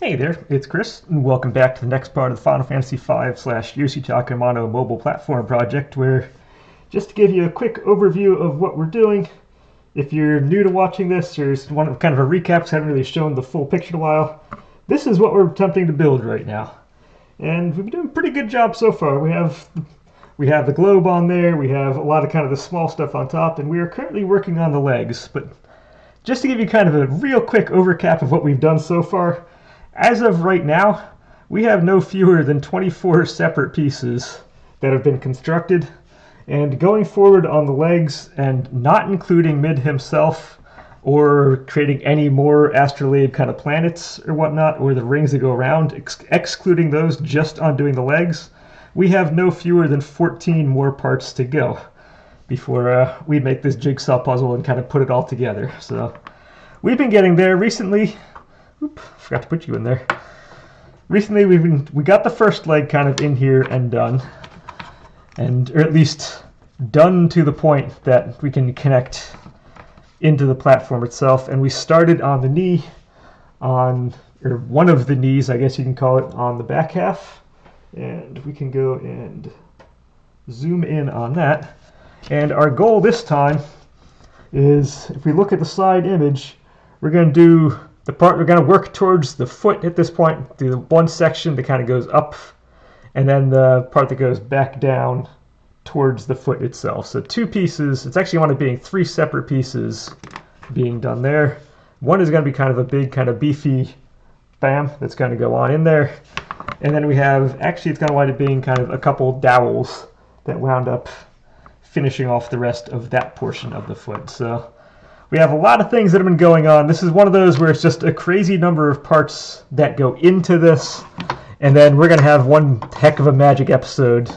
Hey there, it's Chris, and welcome back to the next part of the Final Fantasy V / Yoshitaka Amano mobile platform project, where, just to give you a quick overview of what we're doing, if you're new to watching this, there's kind of a recap, because I haven't really shown the full picture in a while. This is what we're attempting to build right now. And we've been doing a pretty good job so far. We have the globe on there, we have a lot of kind of the small stuff on top, and we are currently working on the legs. But just to give you kind of a real quick overcap of what we've done so far, as of right now, we have no fewer than 24 separate pieces that have been constructed. And going forward on the legs, and not including Mid himself, or creating any more astrolabe kind of planets or whatnot, or the rings that go around, excluding those just on doing the legs, we have no fewer than 14 more parts to go before we make this jigsaw puzzle and kind of put it all together. So we've been getting there recently. Oop, forgot to put you in there. Recently, we got the first leg kind of in here and done, or at least done to the point that we can connect into the platform itself. And we started on the knee, or one of the knees, I guess you can call it, on the back half. And we can go and zoom in on that. And our goal this time is, if we look at the side image, we're going to do the part we're going to work towards the foot at this point, the one section that kind of goes up, and then the part that goes back down towards the foot itself. So two pieces. It's actually wound up being three separate pieces being done there. One is going to be kind of a big, kind of beefy bam that's going to go on in there. And then we have, actually it's going to wind up being kind of a couple dowels that wound up finishing off the rest of that portion of the foot. So we have a lot of things that have been going on. This is one of those where it's just a crazy number of parts that go into this, and then we're going to have one heck of a magic episode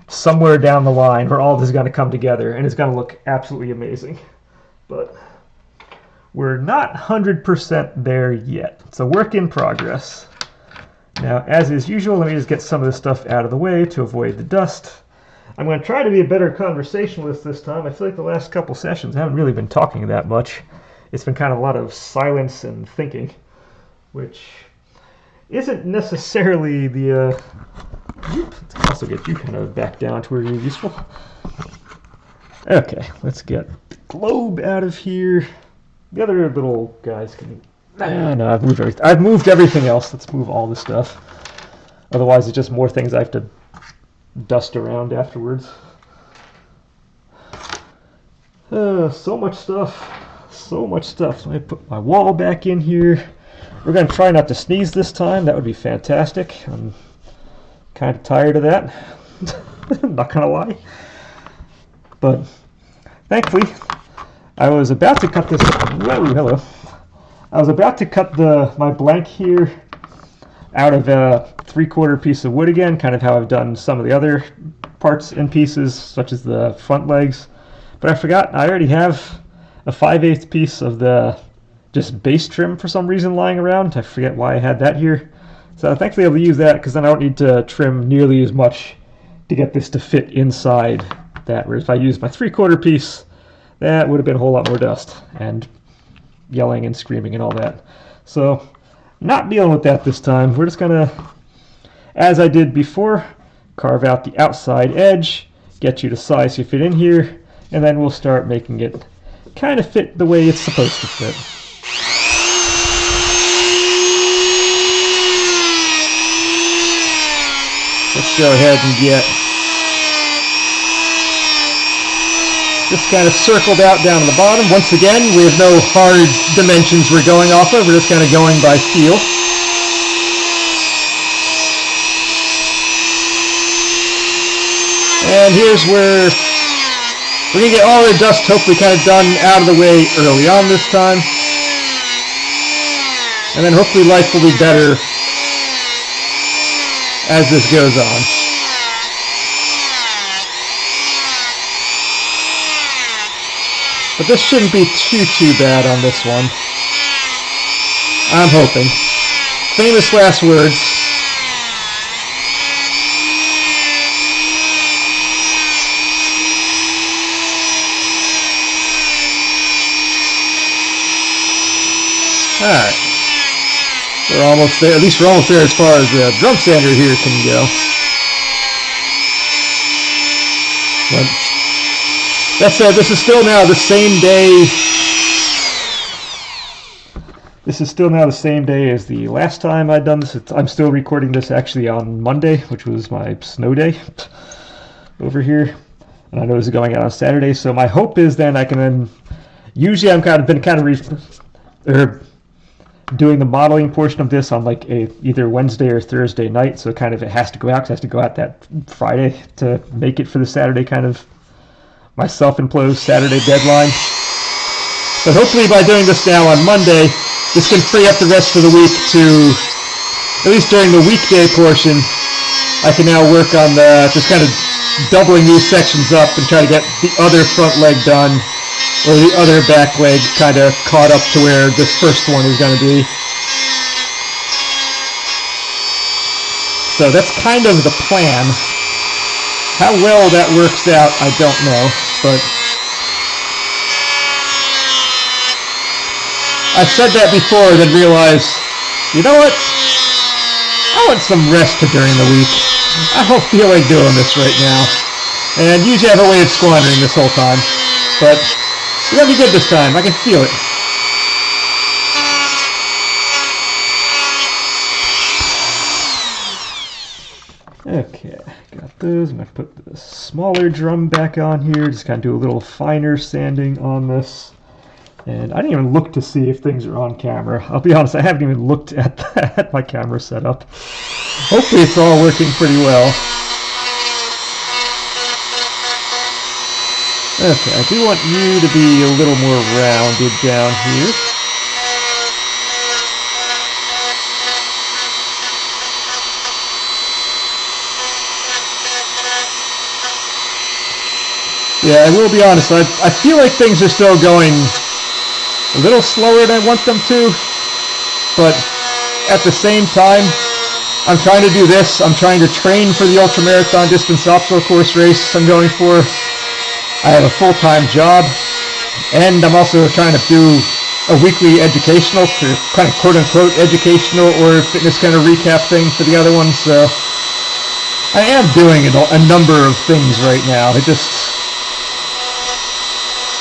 somewhere down the line where all this is going to come together, and it's going to look absolutely amazing. But we're not 100% there yet. It's a work in progress. Now, as is usual, let me just get some of this stuff out of the way to avoid the dust. I'm going to try to be a better conversationalist this time. I feel like the last couple sessions I haven't really been talking that much. It's been kind of a lot of silence and thinking, which isn't necessarily the... Let's also get you kind of back down to where you're useful. Okay, let's get the globe out of here. The other little guys can... No, I've moved everything else. Let's move all this stuff. Otherwise, it's just more things I have to dust around afterwards. So much stuff. Let me put my wall back in here. We're going to try not to sneeze this time. That would be fantastic. I'm kind of tired of that. I'm not going to lie. But thankfully, I was about to cut this... Whoa, hello. I was about to cut my blank here out of a 3/4 piece of wood again, kind of how I've done some of the other parts and pieces, such as the front legs. But I forgot, I already have a 5/8 piece of the just base trim for some reason lying around. I forget why I had that here. So thankfully I'll use that, because then I don't need to trim nearly as much to get this to fit inside that. Whereas if I used my 3/4 piece, that would have been a whole lot more dust and yelling and screaming and all that. So not dealing with that this time. We're just gonna, as I did before, carve out the outside edge, get you to size you fit in here, and then we'll start making it kind of fit the way it's supposed to fit. Let's go ahead and get just kind of circled out down on the bottom. Once again, we have no hard dimensions we're going off of. We're just kind of going by feel. And here's where we're going to get all the dust hopefully kind of done out of the way early on this time. And then hopefully life will be better as this goes on. But this shouldn't be too bad on this one. I'm hoping. Famous last words. Alright. We're almost there. At least we're almost there as far as the drum sander here can go. But that said, this is still now the same day. This is still now the same day as the last time I'd done this. I'm still recording this actually on Monday, which was my snow day over here. And I know this is going out on Saturday, so my hope is then I can then. Usually I'm doing the modeling portion of this on like either Wednesday or Thursday night, so kind of it has to go out because it has to go out that Friday to make it for the Saturday kind of my self-imposed Saturday deadline. But hopefully by doing this now on Monday, this can free up the rest of the week to, at least during the weekday portion, I can now work on just kind of doubling these sections up and try to get the other front leg done, or the other back leg kind of caught up to where this first one is going to be. So that's kind of the plan. How well that works out, I don't know, but I've said that before, then realized, you know what? I want some rest during the week. I don't feel like doing this right now. And usually I have a way of squandering this whole time. But it's gonna be good this time. I can feel it. Okay, got those. I'm gonna put the smaller drum back on here. Just kind of do a little finer sanding on this. And I didn't even look to see if things are on camera. I'll be honest, I haven't even looked at my camera setup. Hopefully it's all working pretty well. Okay, I do want you to be a little more rounded down here. Yeah, I will be honest, I feel like things are still going a little slower than I want them to, but at the same time, I'm trying to do this. I'm trying to train for the ultramarathon distance obstacle course race I'm going for. I have a full-time job, and I'm also trying to do a weekly educational, kind of quote-unquote educational or fitness kind of recap thing for the other ones. So I am doing a number of things right now.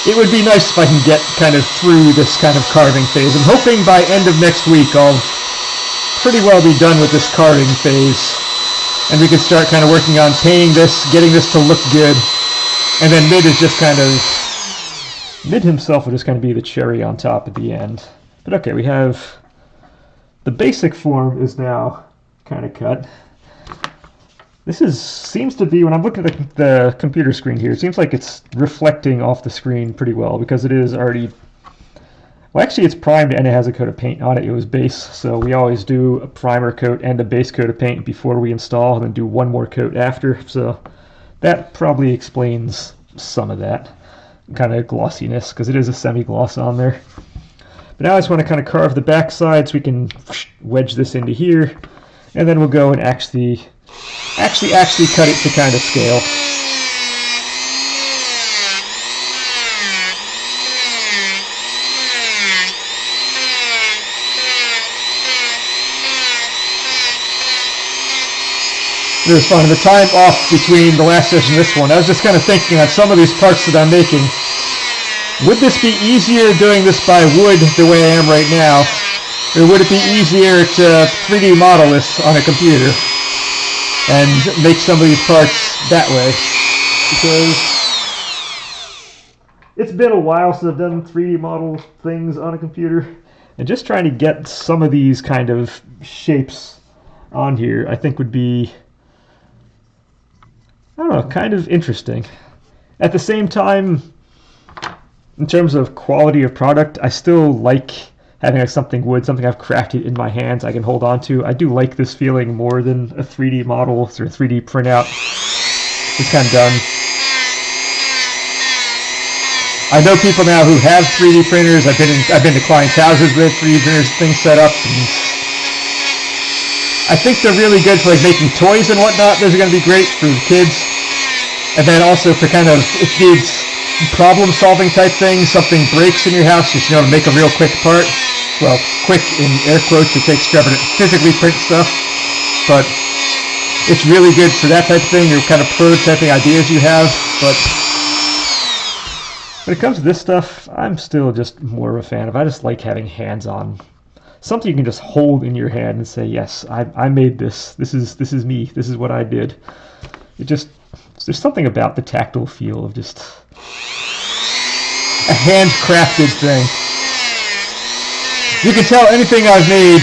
It would be nice if I can get kind of through this kind of carving phase. I'm hoping by end of next week I'll pretty well be done with this carving phase, and we can start kind of working on painting this, getting this to look good, and then Mid is just kind of, Mid himself will just kind of be the cherry on top at the end. But okay, we have, the basic form is now kind of cut. This seems to be, when I'm looking at the computer screen here, it seems like it's reflecting off the screen pretty well because it is already, well actually it's primed and it has a coat of paint on it. It was base, so we always do a primer coat and a base coat of paint before we install and then do one more coat after. So that probably explains some of that kind of glossiness because it is a semi-gloss on there. But now I just want to kind of carve the back side so we can wedge this into here, and then we'll go and actually cut it to kind of scale. It was fun. The time off between the last session and this one, I was just kind of thinking on some of these parts that I'm making. Would this be easier doing this by wood the way I am right now, or would it be easier to 3D model this on a computer and make some of these parts that way? Because it's been a while since I've done 3D model things on a computer, and just trying to get some of these kind of shapes on here I think would be, I don't know, kind of interesting. At the same time, in terms of quality of product, I still like having like something wood, something I've crafted in my hands I can hold on to. I do like this feeling more than a 3D model or 3D printout. It's kind of done. I know people now who have 3D printers. I've been to clients' houses with 3D printers, things set up. And I think they're really good for like making toys and whatnot. Those are going to be great for kids. And then also for kind of, if it's problem-solving type things, something breaks in your house, just to make a real quick part. well, quick in air quotes, it takes forever to physically print stuff, but it's really good for that type of thing. You're kind of prototyping ideas you have, but when it comes to this stuff, I'm still just more of a fan of. I just like having hands-on, something you can just hold in your hand and say, yes, I made this. This is me. This is what I did. It just, there's something about the tactile feel of just a handcrafted thing. You can tell anything I've made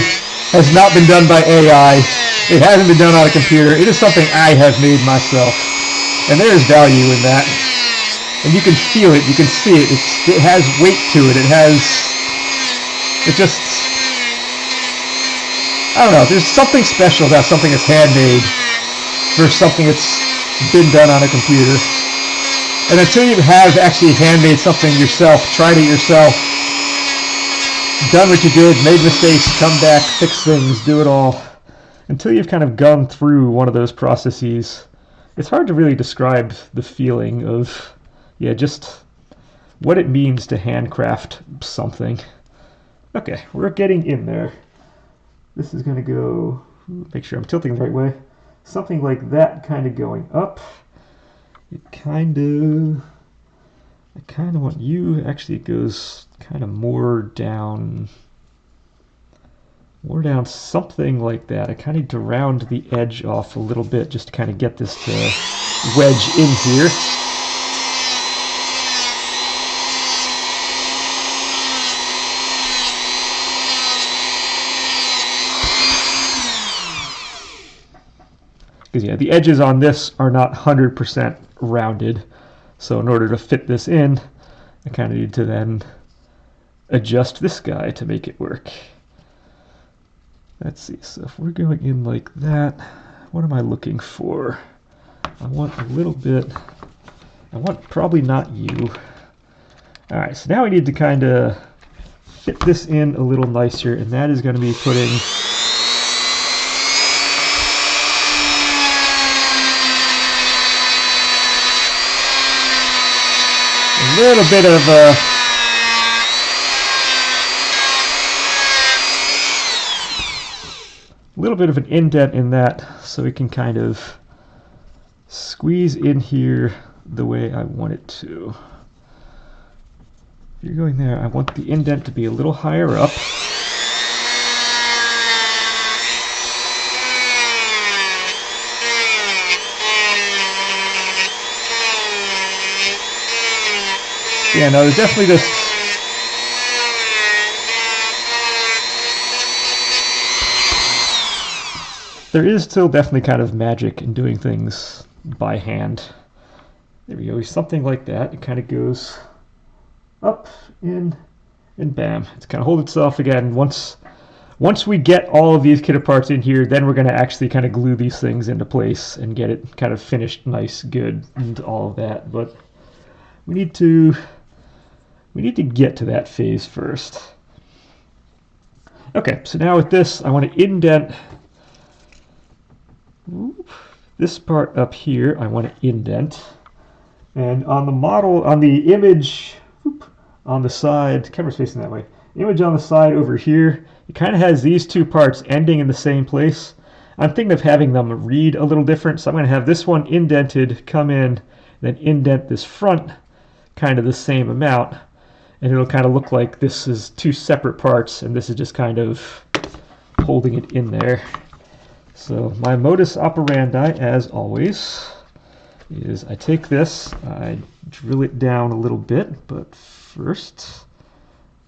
has not been done by AI. It hasn't been done on a computer. It is something I have made myself. And there is value in that. And you can feel it. You can see it. It has weight to it. It just, I don't know. There's something special about something that's handmade versus something that's been done on a computer. And until you have actually handmade something yourself, tried it yourself, done what you did, made mistakes, come back, fix things, do it all. Until you've kind of gone through one of those processes, it's hard to really describe the feeling of, just what it means to handcraft something. Okay, we're getting in there. This is going to go, make sure I'm tilting the right way, something like that kind of going up. I kind of want you, actually it goes kind of more down, something like that. I kind of need to round the edge off a little bit just to kind of get this to wedge in here. Because the edges on this are not 100% rounded. So in order to fit this in, I kind of need to then adjust this guy to make it work. Let's see, so if we're going in like that, what am I looking for? I want a little bit, I want probably not you. Alright, so now we need to kind of fit this in a little nicer, and that is going to be putting a little bit of an indent in that, so we can kind of squeeze in here the way I want it to. If you're going there, I want the indent to be a little higher up. Yeah, no, there's definitely this. There is still definitely kind of magic in doing things by hand. There we go, something like that. It kind of goes up, in, and bam. It's kind of hold itself again. Once we get all of these kit parts in here, then we're going to actually kind of glue these things into place and get it kind of finished nice, good, and all of that. But we need to get to that phase first. Okay, so now with this, I want to indent this part up here. I want to indent. And on the model, on the image, on the side, camera's facing that way, image on the side over here, it kind of has these two parts ending in the same place. I'm thinking of having them read a little different, so I'm going to have this one indented, come in, then indent this front kind of the same amount. And it'll kind of look like this is two separate parts, and this is just kind of holding it in there. So my modus operandi, as always, is I take this, I drill it down a little bit, but first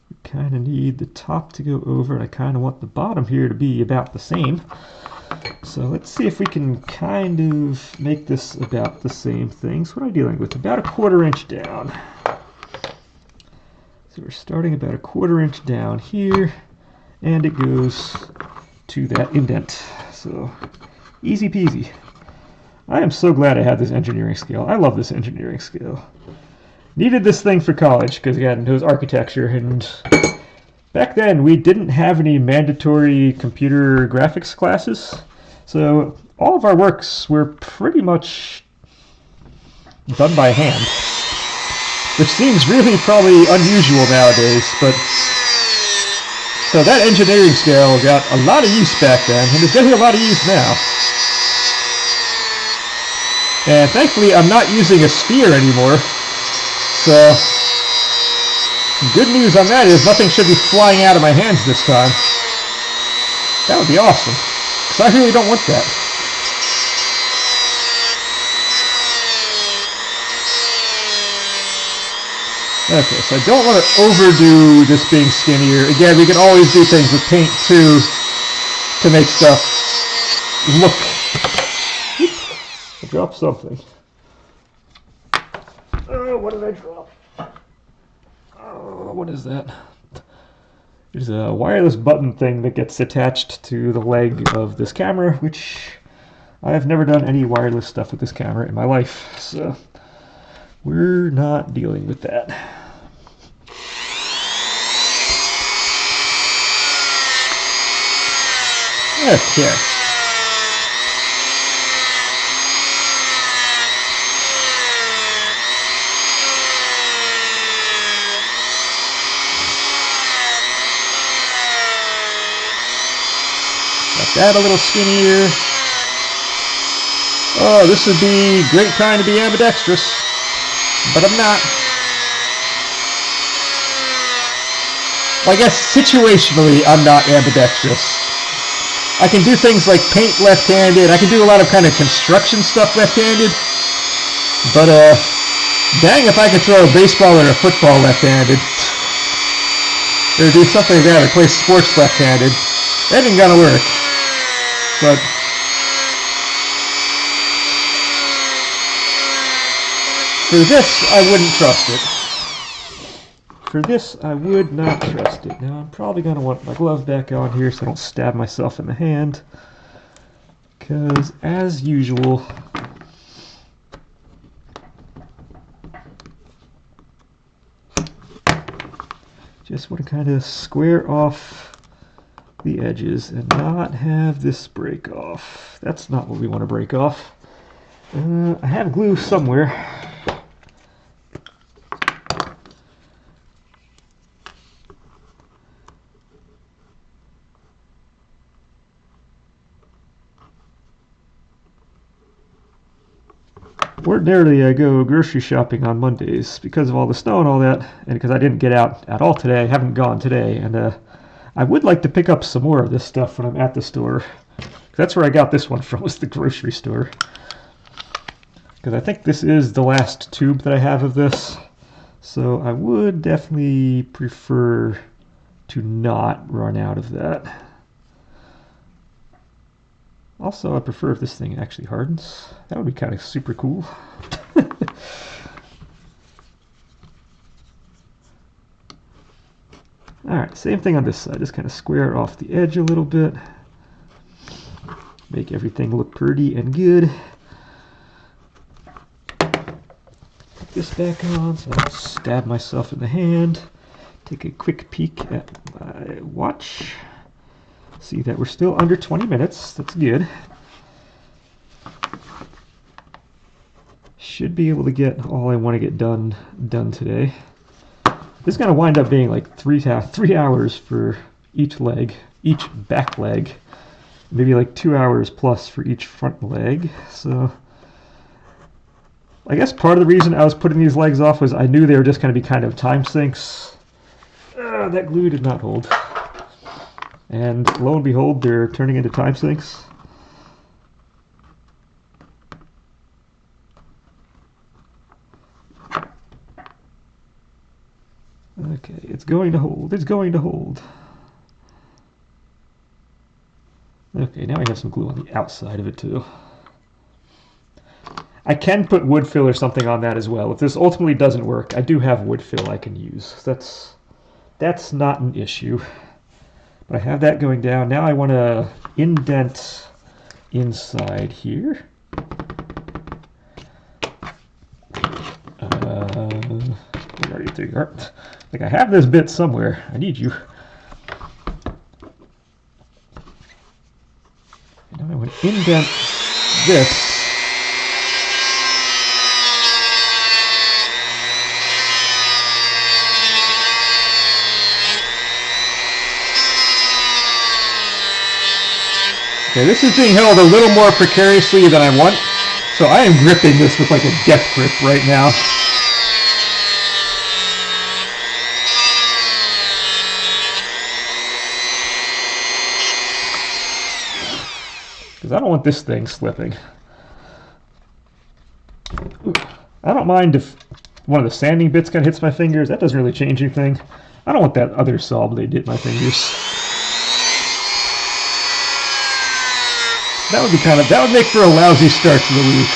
we kind of need the top to go over, and I kind of want the bottom here to be about the same. So let's see if we can kind of make this about the same thing. So what am I dealing with? About a 1/4 inch down. So we're starting about a 1/4 inch down here, and it goes to that indent. So easy peasy. I am so glad I had this engineering skill. I love this engineering skill. Needed this thing for college because, again, it was architecture, and back then we didn't have any mandatory computer graphics classes, so all of our works were pretty much done by hand, which seems really probably unusual nowadays, but So that engineering scale got a lot of use back then, and it's getting a lot of use now. And thankfully, I'm not using a sphere anymore. So, good news on that is nothing should be flying out of my hands this time. That would be awesome, because I really don't want that. Okay, so I don't want to overdo this being skinnier. Again, we can always do things with paint too to make stuff look. I dropped something. Oh, what did I drop? Oh, what is that? There's a wireless button thing that gets attached to the leg of this camera, which I've never done any wireless stuff with this camera in my life, so we're not dealing with that. Okay. Got that a little skinnier. Oh, this would be great trying to be ambidextrous, but I'm not. Well, I guess situationally I'm not ambidextrous. I can do things like paint left-handed. I can do a lot of kind of construction stuff left-handed. But, dang if I could throw a baseball or a football left-handed. Or do something like that, or play sports left-handed. That ain't gonna work. But for this, I wouldn't trust it. For this, I would not trust it. Now, I'm probably going to want my glove back on here so I don't stab myself in the hand. Because, as usual, just want to kind of square off the edges and not have this break off. That's not what we want to break off. I have glue somewhere. Ordinarily, I go grocery shopping on Mondays because of all the snow and all that, and because I didn't get out at all today. I haven't gone today, and I would like to pick up some more of this stuff when I'm at the store. That's where I got this one from, was the grocery store. Because I think this is the last tube that I have of this, so I would definitely prefer to not run out of that. Also, I prefer if this thing actually hardens. That would be kind of super cool. Alright, same thing on this side. Just kind of square off the edge a little bit. Make everything look pretty and good. Put this back on so I don't stab myself in the hand. Take a quick peek at my watch. See that we're still under 20 minutes. That's good. Should be able to get all I want to get done today. This is going to wind up being like 3 hours for each leg, each back leg. Maybe like 2 hours plus for each front leg. So I guess part of the reason I was putting these legs off was I knew they were just going to be kind of time sinks. That glue did not hold. And lo and behold, they're turning into time sinks. Okay, it's going to hold. It's going to hold. Okay, now I have some glue on the outside of it too. I can put wood fill or something on that as well. If this ultimately doesn't work, I do have wood fill I can use. That's not an issue. But I have that going down. Now I want to indent inside here. Where are you two? I think I have this bit somewhere. I need you. And now I want to indent this. Okay, this is being held a little more precariously than I want, so I am gripping this with like a death grip right now. Because I don't want this thing slipping. I don't mind if one of the sanding bits kind of hits my fingers. That doesn't really change anything. I don't want that other saw blade to hit my fingers. That would make for a lousy start to the week.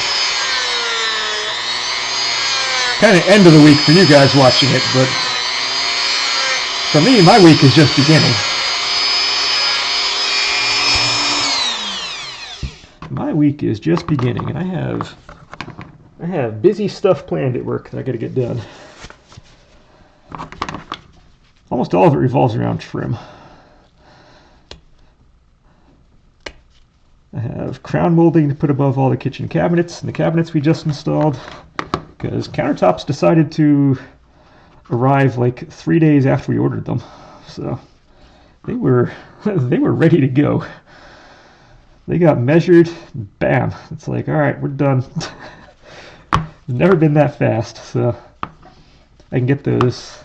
Kind of end of the week for you guys watching it, but for me, my week is just beginning. My week is just beginning, and I have busy stuff planned at work that I got to get done. Almost all of it revolves around trim. I have crown molding to put above all the kitchen cabinets and the cabinets we just installed, because countertops decided to arrive like 3 days after we ordered them, so they were ready to go. They got measured, bam. It's like, all right, we're done. Never been that fast, so I can get those.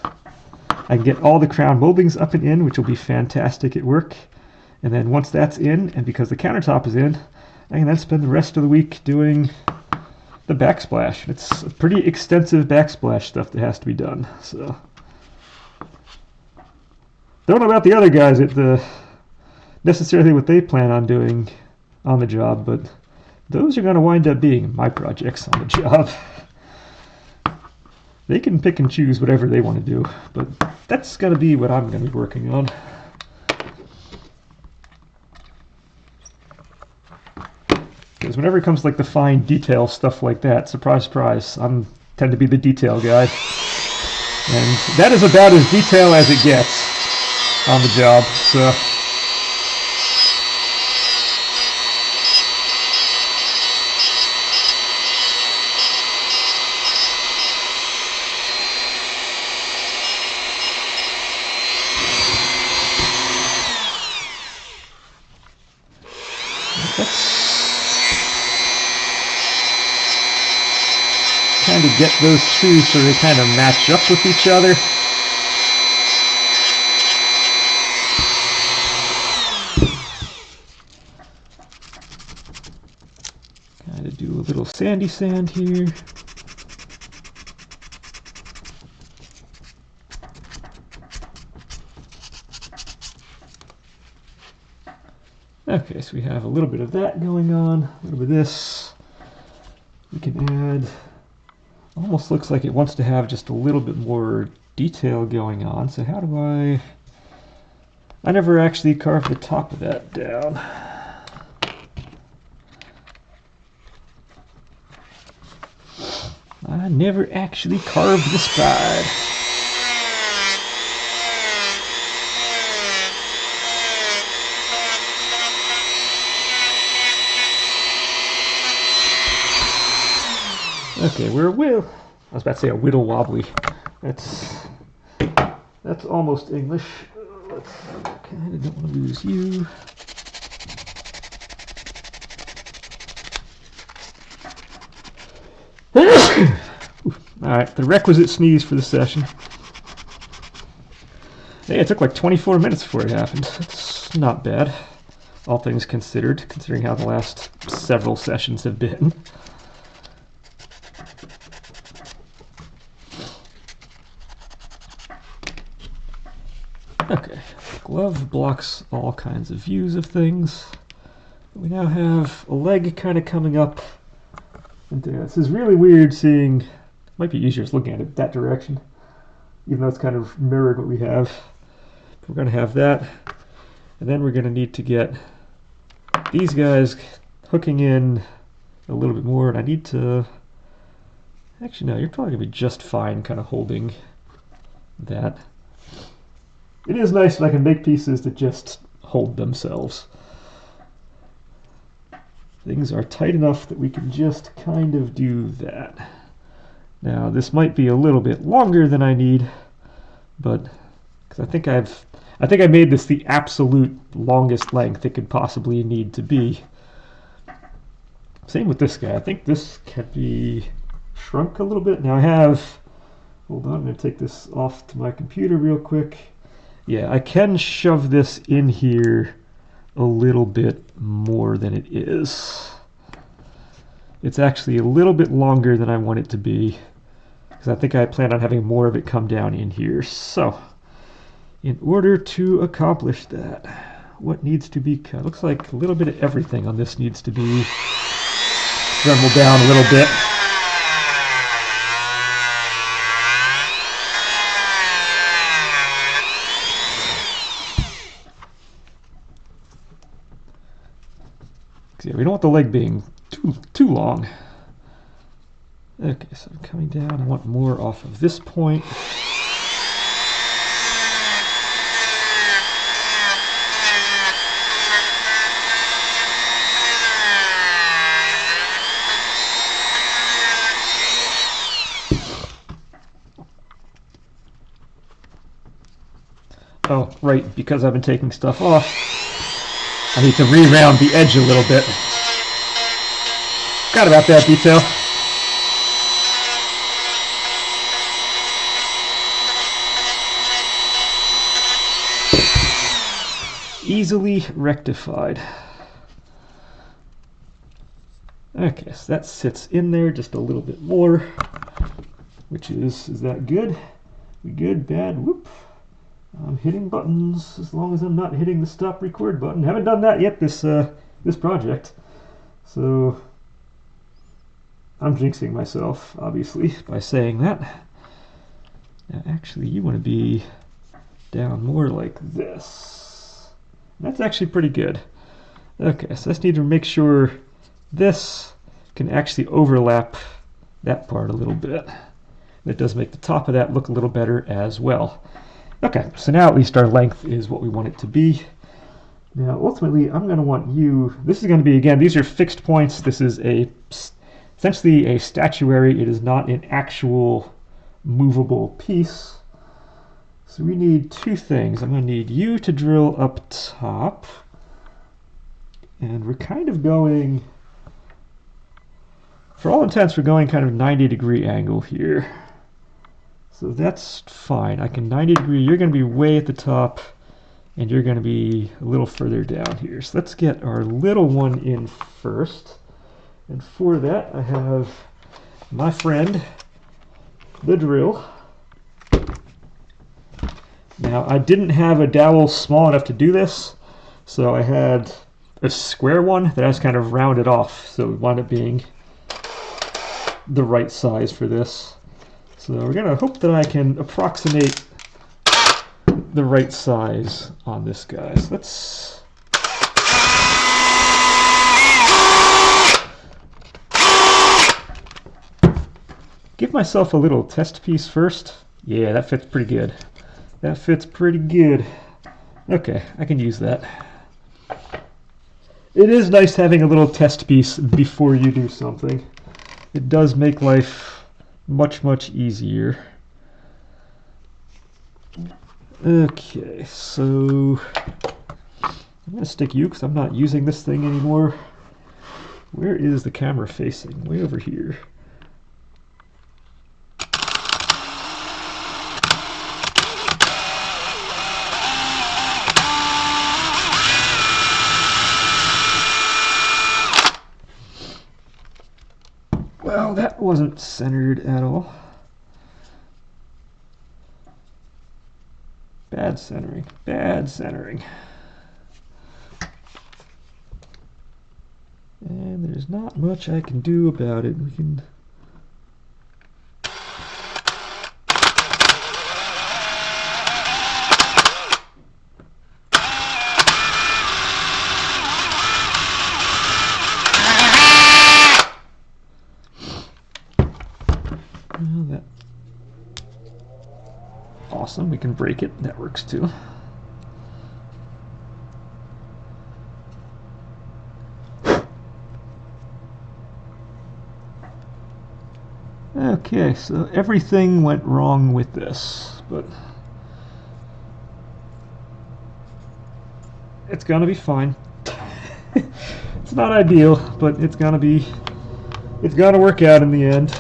I can get all the crown moldings up and in, which will be fantastic at work. And then once that's in, and because the countertop is in, I can then spend the rest of the week doing the backsplash. It's pretty extensive backsplash stuff that has to be done. So don't know about the other guys at the necessarily what they plan on doing on the job, but those are going to wind up being my projects on the job. They can pick and choose whatever they want to do, but that's going to be what I'm going to be working on. Because whenever it comes to like the fine detail stuff like that, surprise, surprise, I tend to be the detail guy. And that is about as detailed as it gets on the job, so. Kind of get those two so they kind of match up with each other. Kind of do a little sandy sand here. Okay, so we have a little bit of that going on, a little bit of this. We can add, almost looks like it wants to have just a little bit more detail going on. So how do I never actually carved the top of that down. I never actually carved the side. Okay, we're a whittle. I was about to say a whittle wobbly. That's almost English. Let's kind of don't want to lose you. Alright, the requisite sneeze for the session. Hey, it took like 24 minutes before it happened. That's not bad, all things considered, considering how the last several sessions have been. Okay, glove blocks all kinds of views of things. We now have a leg kind of coming up. And this is really weird seeing, might be easier just looking at it that direction, even though it's kind of mirrored what we have. We're going to have that, and then we're going to need to get these guys hooking in a little bit more, and I need to, actually no, you're probably going to be just fine kind of holding that. It is nice if I can make pieces that just hold themselves. Things are tight enough that we can just kind of do that. Now this might be a little bit longer than I need, but because I think I've I think I made this the absolute longest length it could possibly need to be. Same with this guy. I think this can be shrunk a little bit. Now I have, hold on, I'm going to take this off to my computer real quick. Yeah, I can shove this in here a little bit more than it is. It's actually a little bit longer than I want it to be, because I think I plan on having more of it come down in here. So, in order to accomplish that, what needs to be cut? Looks like a little bit of everything on this needs to be dremelled down a little bit. Yeah, we don't want the leg being too long. Okay, so I'm coming down. I want more off of this point. Oh, right, because I've been taking stuff off, I need to re-round the edge a little bit. Forgot about that detail. Easily rectified. Okay, so that sits in there just a little bit more, which is that good? We good? Bad? Whoop. I'm hitting buttons as long as I'm not hitting the stop record button. Haven't done that yet this project, so I'm jinxing myself obviously by saying that. Now actually you want to be down more like this. That's actually pretty good. Okay, so I just need to make sure this can actually overlap that part a little bit. That does make the top of that look a little better as well. Okay, so now at least our length is what we want it to be. Now, ultimately, I'm going to want you, this is going to be, again, these are fixed points. This is essentially a statuary. It is not an actual movable piece. So we need two things. I'm going to need you to drill up top. And we're kind of going, for all intents, we're going kind of 90-degree angle here. So that's fine. I can 90 degree. You're going to be way at the top, and you're going to be a little further down here. So let's get our little one in first. And for that, I have my friend, the drill. Now, I didn't have a dowel small enough to do this, so I had a square one that I just kind of rounded off. So it wound up being the right size for this. So we're going to hope that I can approximate the right size on this guy. So let's give myself a little test piece first. Yeah, that fits pretty good. That fits pretty good. Okay, I can use that. It is nice having a little test piece before you do something. It does make life much easier. Okay, so I'm going to stick you because I'm not using this thing anymore. Where is the camera facing? Way over here. Well, that wasn't centered at all. Bad centering. Bad centering. And there's not much I can do about it. We can... Awesome, we can break it. That works too. Okay, so everything went wrong with this, but it's gonna be fine. It's not ideal, but it's gonna work out in the end.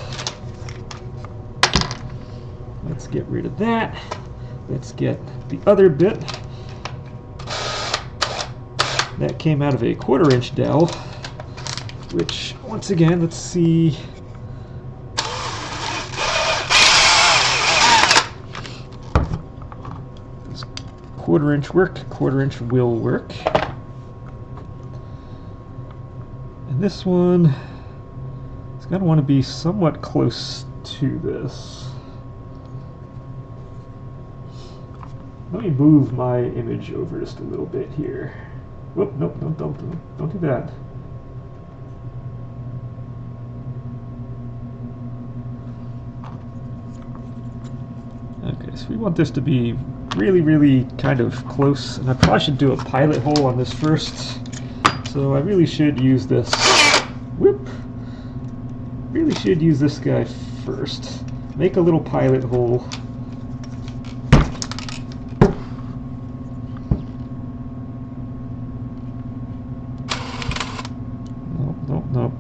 Let's get rid of that. Let's get the other bit. That came out of a 1/4-inch dowel, which, once again, let's see. Does 1/4-inch work? 1/4-inch will work. And this one is going to want to be somewhat close to this. Let me move my image over just a little bit here. Whoop, nope, don't do that. Okay, so we want this to be really kind of close, and I probably should do a pilot hole on this first. So I really should use this. Whoop! Really should use this guy first. Make a little pilot hole. Nope.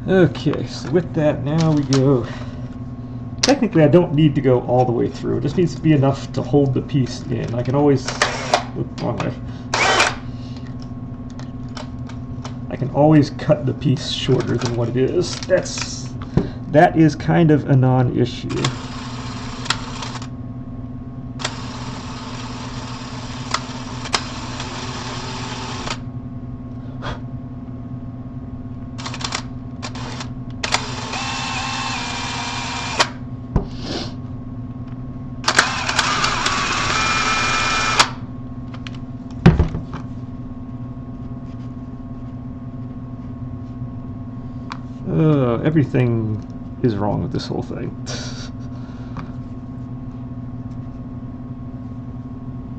Okay, so with that, now we go. Technically, I don't need to go all the way through. It just needs to be enough to hold the piece in. I can always... Oops, wrong way. I can always cut the piece shorter than what it is. That is kind of a non-issue. Everything is wrong with this whole thing. So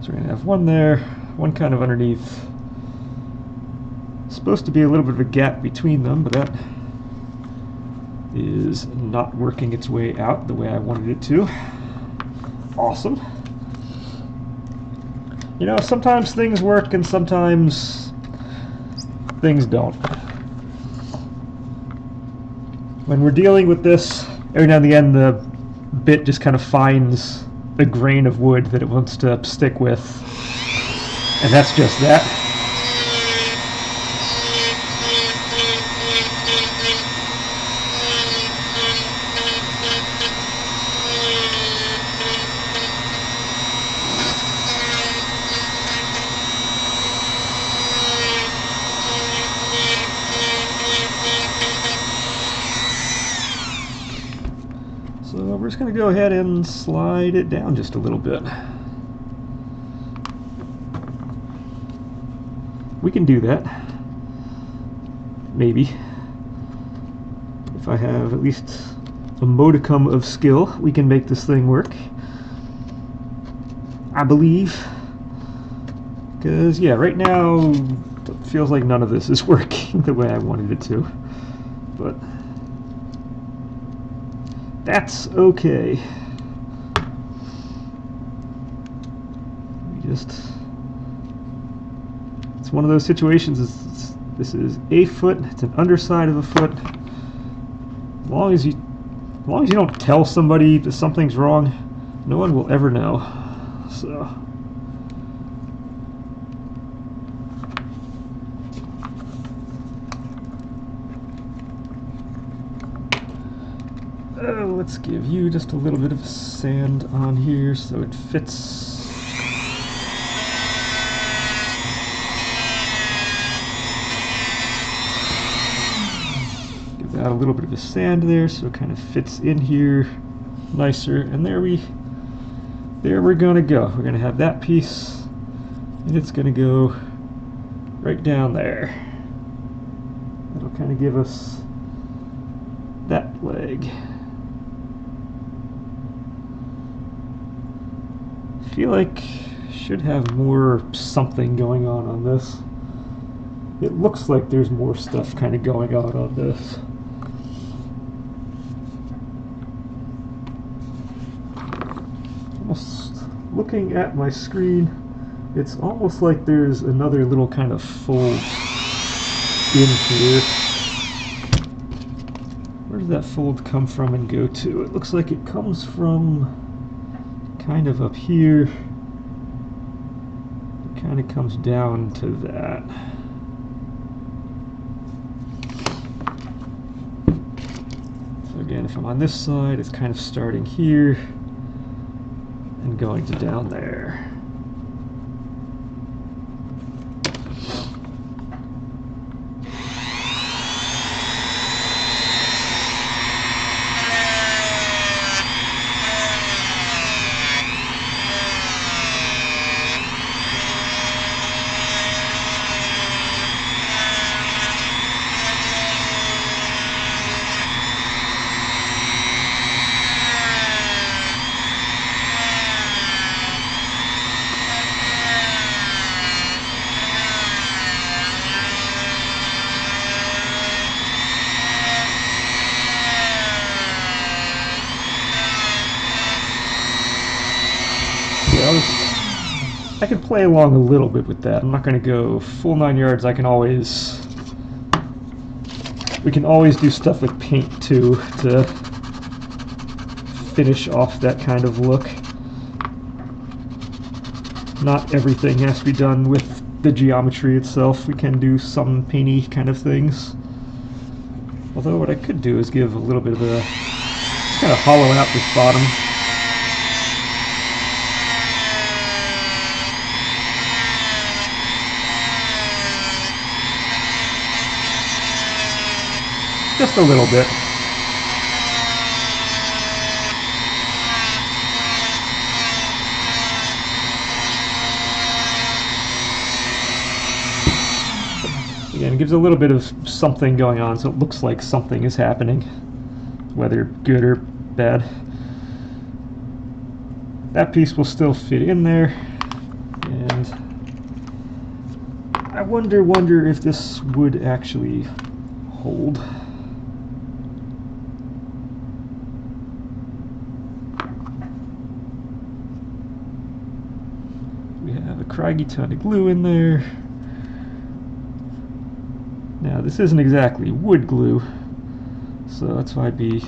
we're going to have one there, one kind of underneath. Supposed to be a little bit of a gap between them, but that is not working its way out the way I wanted it to. Awesome. You know, sometimes things work and sometimes things don't. When we're dealing with this, every now and again the bit just kind of finds a grain of wood that it wants to stick with, and that's just that. So we're just going to go ahead and slide it down just a little bit. We can do that. Maybe. If I have at least a modicum of skill, we can make this thing work. I believe. Because, yeah, right now it feels like none of this is working the way I wanted it to. But that's okay. It's one of those situations. This is a foot. It's an underside of a foot. As long as you don't tell somebody that something's wrong, no one will ever know. So. Let's give you just a little bit of sand on here so it fits. Give that a little bit of a sand there so it kind of fits in here nicer. And there we're gonna go. We're gonna have that piece, and it's gonna go right down there. That'll kind of give us that leg. feel like should have more something going on this. It looks like there's more stuff kind of going on this. Almost looking at my screen, it's almost like there's another little kind of fold in here. Where does that fold come from and go to? It looks like it comes from kind of up here. It kind of comes down to that. So again, if I'm on this side, it's kind of starting here and going to down there. I can play along a little bit with that. I'm not going to go full 9 yards. We can always do stuff with paint too to finish off that kind of look. Not everything has to be done with the geometry itself. We can do some painty kind of things. Although what I could do is give a little bit of a kind of hollow out this bottom. Just a little bit. Again, it gives a little bit of something going on, so it looks like something is happening, whether good or bad. That piece will still fit in there, and I wonder if this would actually hold. We have a craggy ton of glue in there. Now this isn't exactly wood glue, so that's why I'd be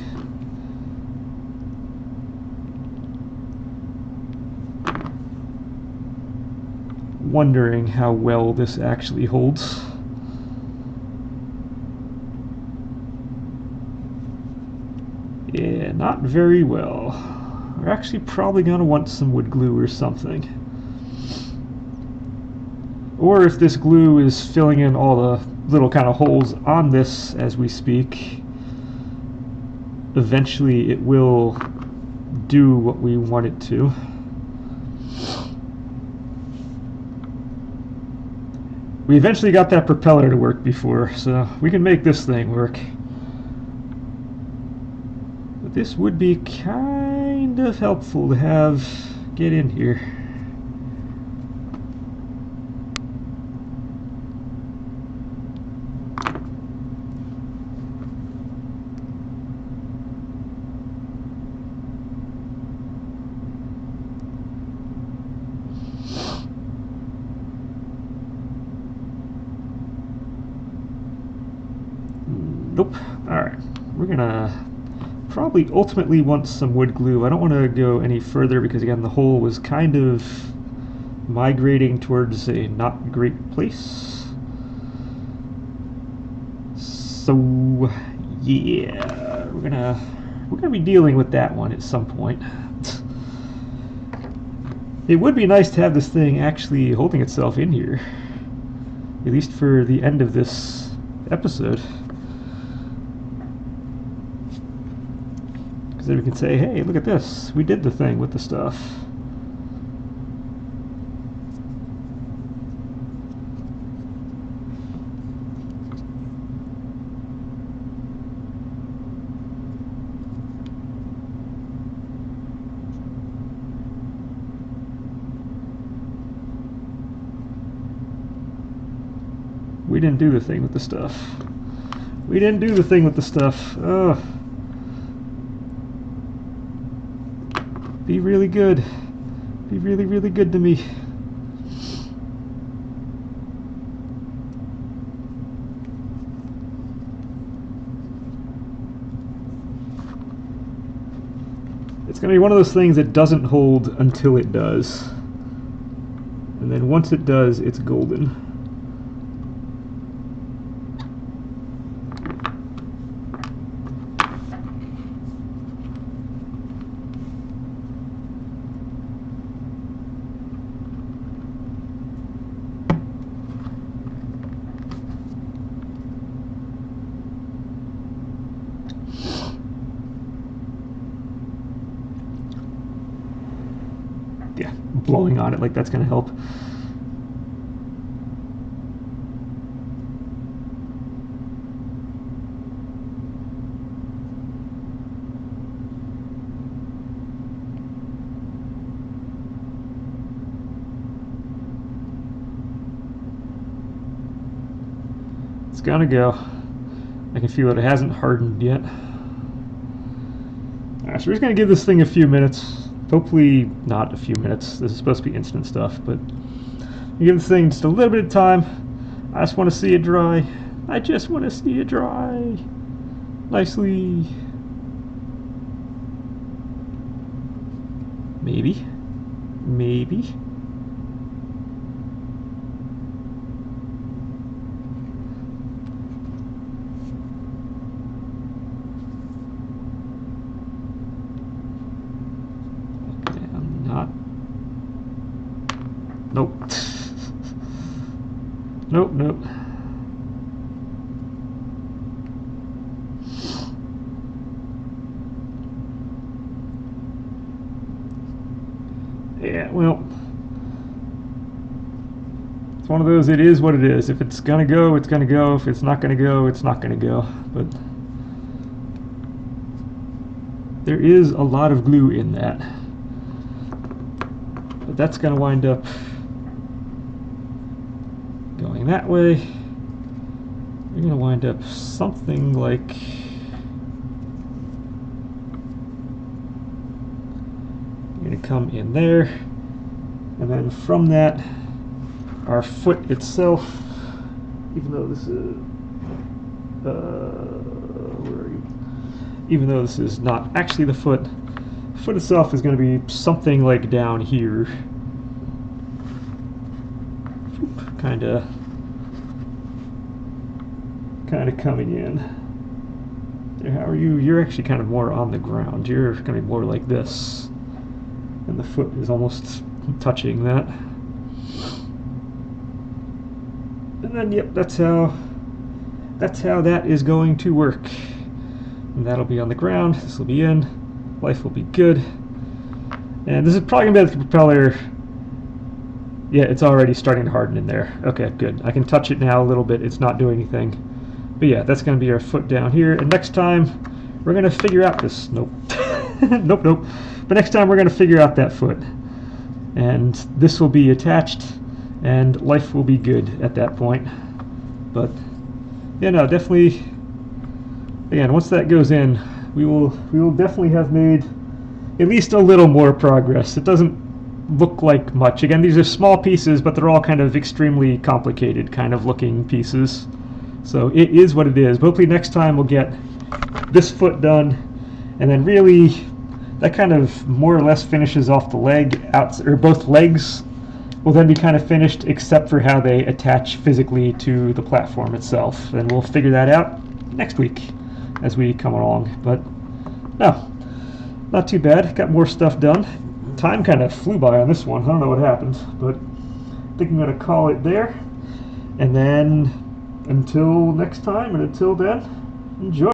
wondering how well this actually holds. Yeah, not very well. We're actually probably going to want some wood glue or something. Or if this glue is filling in all the little kind of holes on this as we speak, eventually it will do what we want it to. We eventually got that propeller to work before, so we can make this thing work. But this would be kind of helpful to have get in here. Nope. Alright. We're gonna probably ultimately want some wood glue. I don't want to go any further because, again, the hole was kind of migrating towards a not great place. So, yeah, we're gonna be dealing with that one at some point. It would be nice to have this thing actually holding itself in here, at least for the end of this episode. Because then we can say, hey, look at this. We did the thing with the stuff. we didn't do the thing with the stuff. We didn't do the thing with the stuff. Ugh. Be really good. Be really, really good to me. It's going to be one of those things that doesn't hold until it does. And then once it does, it's golden. Yeah, blowing on it like that's going to help. It's gonna go. I can feel it. It hasn't hardened yet. Alright, so we're just gonna give this thing a few minutes. Hopefully not a few minutes. This is supposed to be instant stuff, but give this thing just a little bit of time. I just want to see it dry. I just want to see it dry nicely. Maybe. Maybe. Nope. Nope, nope. Yeah, well, it's one of those, it is what it is. If it's gonna go, it's gonna go. If it's not gonna go, it's not gonna go. But there is a lot of glue in that. But that's gonna wind up going that way. You're going to wind up something like you're going to come in there, and then from that, our foot itself, even though this is where are you? Even though this is not actually the foot itself is going to be something like down here. Kind of coming in. How are you? You're actually kind of more on the ground. You're going to be more like this, and the foot is almost touching that. And then, yep, that's how that is going to work. And that'll be on the ground. This will be in. Life will be good. And this is probably going to be the propeller. Yeah, it's already starting to harden in there. Okay, good. I can touch it now a little bit. It's not doing anything. But yeah, that's going to be our foot down here. And next time, we're going to figure out this. Nope. Nope, nope. But next time, we're going to figure out that foot. And this will be attached, and life will be good at that point. But, yeah, no, definitely, again, once that goes in, we will definitely have made at least a little more progress. It doesn't look like much. Again, these are small pieces, but they're all kind of extremely complicated kind of looking pieces. So it is what it is. But hopefully next time we'll get this foot done, and then really that kind of more or less finishes off the leg out, or both legs will then be kind of finished except for how they attach physically to the platform itself. And we'll figure that out next week as we come along. But no, not too bad. Got more stuff done. Time kind of flew by on this one. I don't know what happened, but I think I'm going to call it there. And then until next time, and until then, enjoy.